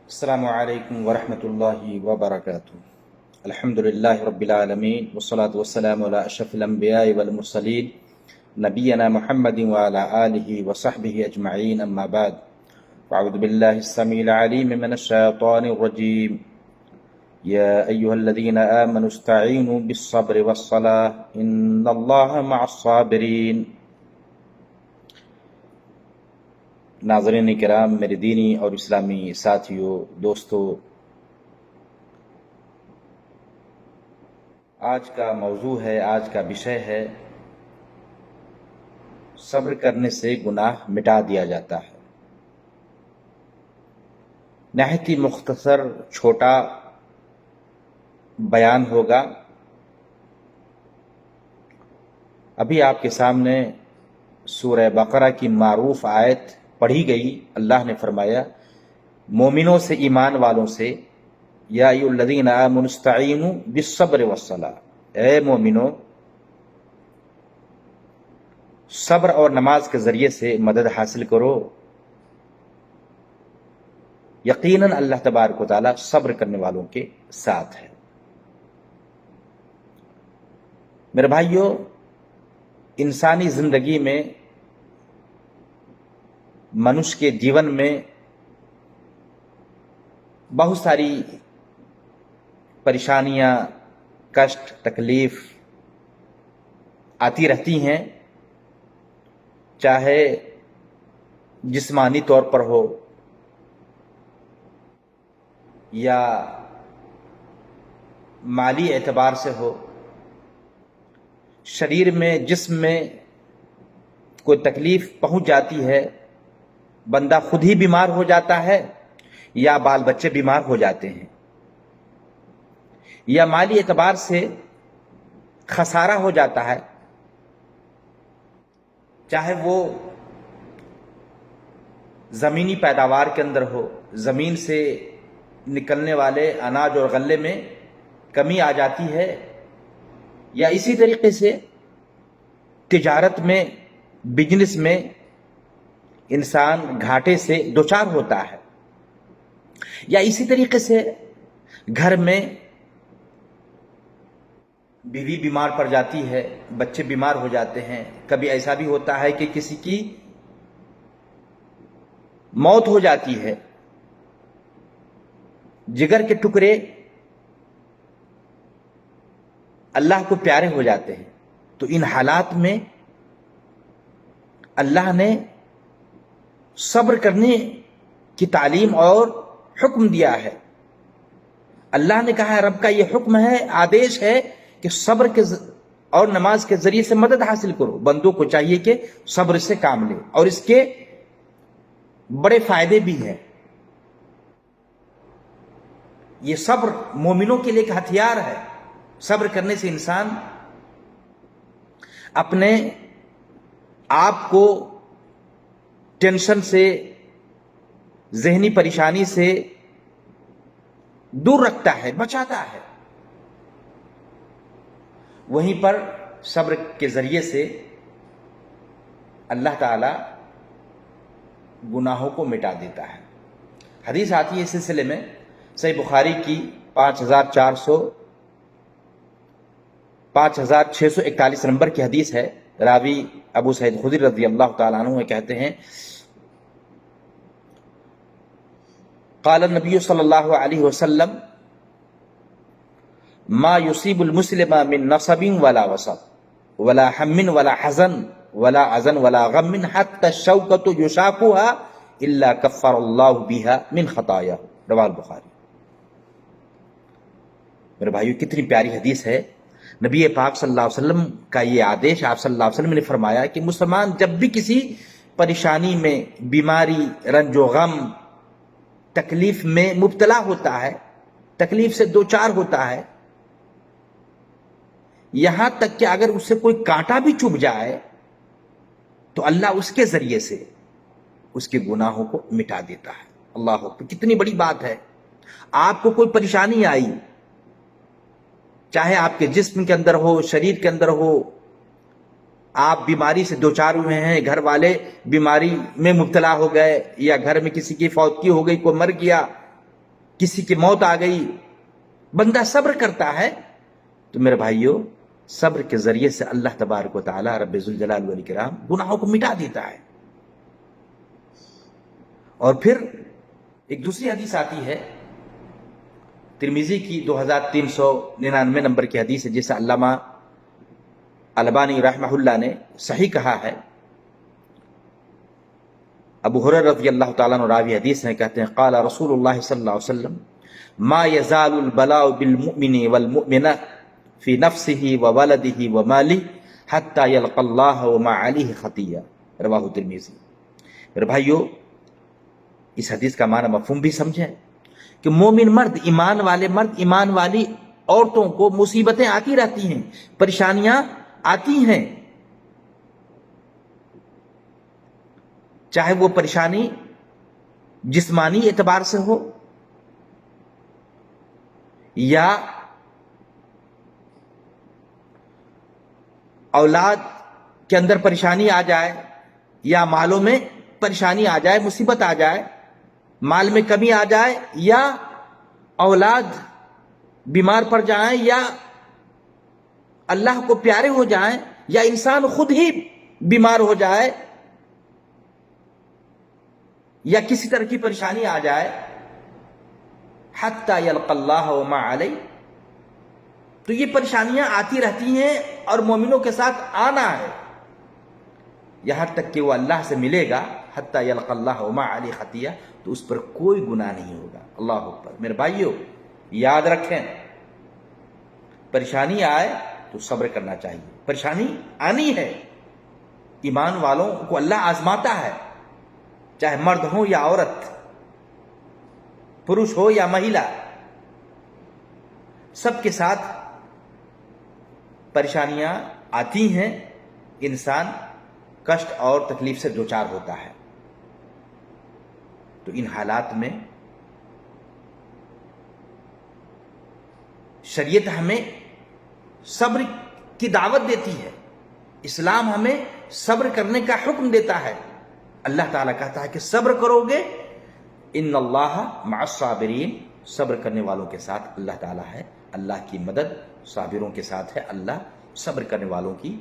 السلام علیکم ورحمۃ اللہ وبرکاتہ۔ الحمد للہ رب العالمین والصلاة والسلام علی اشرف الانبیاء والمرسلین نبینا محمد وعلی آلہ وصحبہ اجمعین، اما بعد فاعوذ باللہ السمیع العلیم من الشیطان الرجیم۔ یا ایہا الذین آمنوا استعینوا بالصبر والصلاة ان اللہ مع الصابرین۔ ناظرین کرام، میرے دینی اور اسلامی ساتھیوں، دوستو، آج کا موضوع ہے، آج کا وشے ہے، صبر کرنے سے گناہ مٹا دیا جاتا ہے۔ نہایت ہی مختصر چھوٹا بیان ہوگا۔ ابھی آپ کے سامنے سورہ بقرہ کی معروف آیت پڑھی گئی۔ اللہ نے فرمایا مومنوں سے، ایمان والوں سے، یا ایھا الذین آمنوا استعینوا بالصبر والصلاۃ، اے مومنو صبر اور نماز کے ذریعے سے مدد حاصل کرو۔ یقیناً اللہ تبارک و تعالیٰ صبر کرنے والوں کے ساتھ ہے۔ میرے بھائیو، انسانی زندگی میں، منش کے جیون میں بہت ساری پریشانیاں، کشٹ، تکلیف آتی رہتی ہیں، چاہے جسمانی طور پر ہو یا مالی اعتبار سے ہو۔ شریر میں، جسم میں کوئی تکلیف پہنچ جاتی ہے، بندہ خود ہی بیمار ہو جاتا ہے یا بال بچے بیمار ہو جاتے ہیں، یا مالی اعتبار سے خسارہ ہو جاتا ہے، چاہے وہ زمینی پیداوار کے اندر ہو، زمین سے نکلنے والے اناج اور غلے میں کمی آ جاتی ہے، یا اسی طریقے سے تجارت میں، بزنس میں انسان گھاٹے سے دوچار ہوتا ہے، یا اسی طریقے سے گھر میں بیوی بیمار پڑ جاتی ہے، بچے بیمار ہو جاتے ہیں۔ کبھی ایسا بھی ہوتا ہے کہ کسی کی موت ہو جاتی ہے، جگر کے ٹکڑے اللہ کو پیارے ہو جاتے ہیں۔ تو ان حالات میں اللہ نے صبر کرنے کی تعلیم اور حکم دیا ہے۔ اللہ نے کہا ہے، رب کا یہ حکم ہے، آدیش ہے کہ صبر کے اور نماز کے ذریعے سے مدد حاصل کرو۔ بندوں کو چاہیے کہ صبر سے کام لے، اور اس کے بڑے فائدے بھی ہیں۔ یہ صبر مومنوں کے لیے ایک ہتھیار ہے۔ صبر کرنے سے انسان اپنے آپ کو ٹینشن سے، ذہنی پریشانی سے دور رکھتا ہے، بچاتا ہے۔ وہیں پر صبر کے ذریعے سے اللہ تعالی گناہوں کو مٹا دیتا ہے۔ حدیث آتی ہے اس سلسلے میں، صحیح بخاری کی 5641 نمبر کی حدیث ہے۔ راوی ابو سعید خدری رضی اللہ تعالیٰ عنہ کہتے ہیں، قال النبی صلی اللہ علیہ وسلم ما يصيب المسلم من نصب ولا وصب ولا هم ولا حزن ولا اذن ولا غم حتى الشوكة يشاكها الا كفر الله بها من خطاياه، رواه البخاری۔ میرے بھائیو، کتنی پیاری حدیث ہے۔ نبی پاک صلی اللہ علیہ وسلم کا یہ آدیش، آپ صلی اللہ علیہ وسلم نے فرمایا کہ مسلمان جب بھی کسی پریشانی میں، بیماری، رنج و غم، تکلیف میں مبتلا ہوتا ہے، تکلیف سے دوچار ہوتا ہے، یہاں تک کہ اگر اس سے کوئی کانٹا بھی چبھ جائے تو اللہ اس کے ذریعے سے اس کے گناہوں کو مٹا دیتا ہے۔ اللہ اکبر، کتنی بڑی بات ہے۔ آپ کو کوئی پریشانی آئی، چاہے آپ کے جسم کے اندر ہو، شریر کے اندر ہو، آپ بیماری سے دوچار ہوئے ہیں، گھر والے بیماری میں مبتلا ہو گئے، یا گھر میں کسی کی فوتگی ہو گئی، کوئی مر گیا، کسی کی موت آ گئی، بندہ صبر کرتا ہے، تو میرے بھائیوں صبر کے ذریعے سے اللہ تبارک و تعالی رب ذوالجلال والاکرام گناہوں کو مٹا دیتا ہے۔ اور پھر ایک دوسری حدیث آتی ہے ترمذی کی 2399 نمبر کی حدیث ہے، جسے علامہ البانی رحمہ اللہ نے صحیح کہا ہے۔ ابو ہریرہ رضی اللہ تعالیٰ عنہ راوی حدیث ہیں، کہتے ہیں قال رسول اللہ صلی اللہ علیہ وسلم ما يزال البلاء بالمؤمن والمؤمنة في نفسه وولده وماله حتى يلقى الله وما عليه خطيئة، رواہ ترمذی۔ میرے بھائیو اس حدیث کا معنی مفہوم بھی سمجھیں کہ مومن مرد، ایمان والے مرد، ایمان والی عورتوں کو مصیبتیں آتی رہتی ہیں، پریشانیاں آتی ہیں، چاہے وہ پریشانی جسمانی اعتبار سے ہو یا اولاد کے اندر پریشانی آ جائے، یا مالوں میں پریشانی آ جائے، مصیبت آ جائے، مال میں کمی آ جائے، یا اولاد بیمار پڑ جائیں، یا اللہ کو پیارے ہو جائیں، یا انسان خود ہی بیمار ہو جائے، یا کسی طرح کی پریشانی آ جائے، حتی یلقی اللہ وما علیہ، تو یہ پریشانیاں آتی رہتی ہیں اور مومنوں کے ساتھ آنا ہے یہاں تک کہ وہ اللہ سے ملے گا، حتی یلقی اللہ وما علیہ خطیہ، تو اس پر کوئی گناہ نہیں ہوگا۔ اللہ اکبر۔ میرے بھائیو یاد رکھیں، پریشانی آئے تو صبر کرنا چاہیے، پریشانی آنی ہے، ایمان والوں کو اللہ آزماتا ہے، چاہے مرد ہو یا عورت، پروش ہو یا مہیلا، سب کے ساتھ پریشانیاں آتی ہیں، انسان کشٹ اور تکلیف سے دوچار ہوتا ہے۔ تو ان حالات میں شریعت ہمیں صبر کی دعوت دیتی ہے، اسلام ہمیں صبر کرنے کا حکم دیتا ہے۔ اللہ تعالیٰ کہتا ہے کہ صبر کرو گے، ان اللہ مع الصابرین، صبر کرنے والوں کے ساتھ اللہ تعالیٰ ہے، اللہ کی مدد صابروں کے ساتھ ہے، اللہ صبر کرنے والوں کی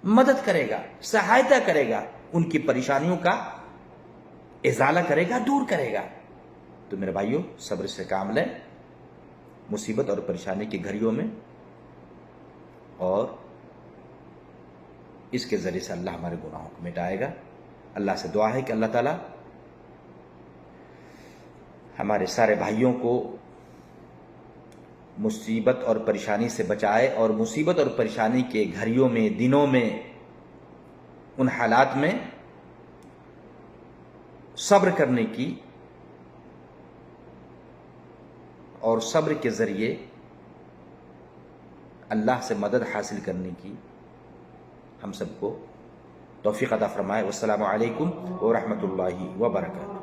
مدد کرے گا، سہایتا کرے گا، ان کی پریشانیوں کا ازالہ کرے گا، دور کرے گا۔ تو میرے بھائیوں صبر سے کام لیں مصیبت اور پریشانی کی گھڑیوں میں، اور اس کے ذریعے سے اللہ ہمارے گناہوں کو مٹائے گا۔ اللہ سے دعا ہے کہ اللہ تعالیٰ ہمارے سارے بھائیوں کو مصیبت اور پریشانی سے بچائے، اور مصیبت اور پریشانی کے گھڑیوں میں، دنوں میں، ان حالات میں صبر کرنے کی اور صبر کے ذریعے اللہ سے مدد حاصل کرنے کی ہم سب کو توفیق عطا فرمائے۔ والسلام علیکم ورحمۃ اللہ وبرکاتہ۔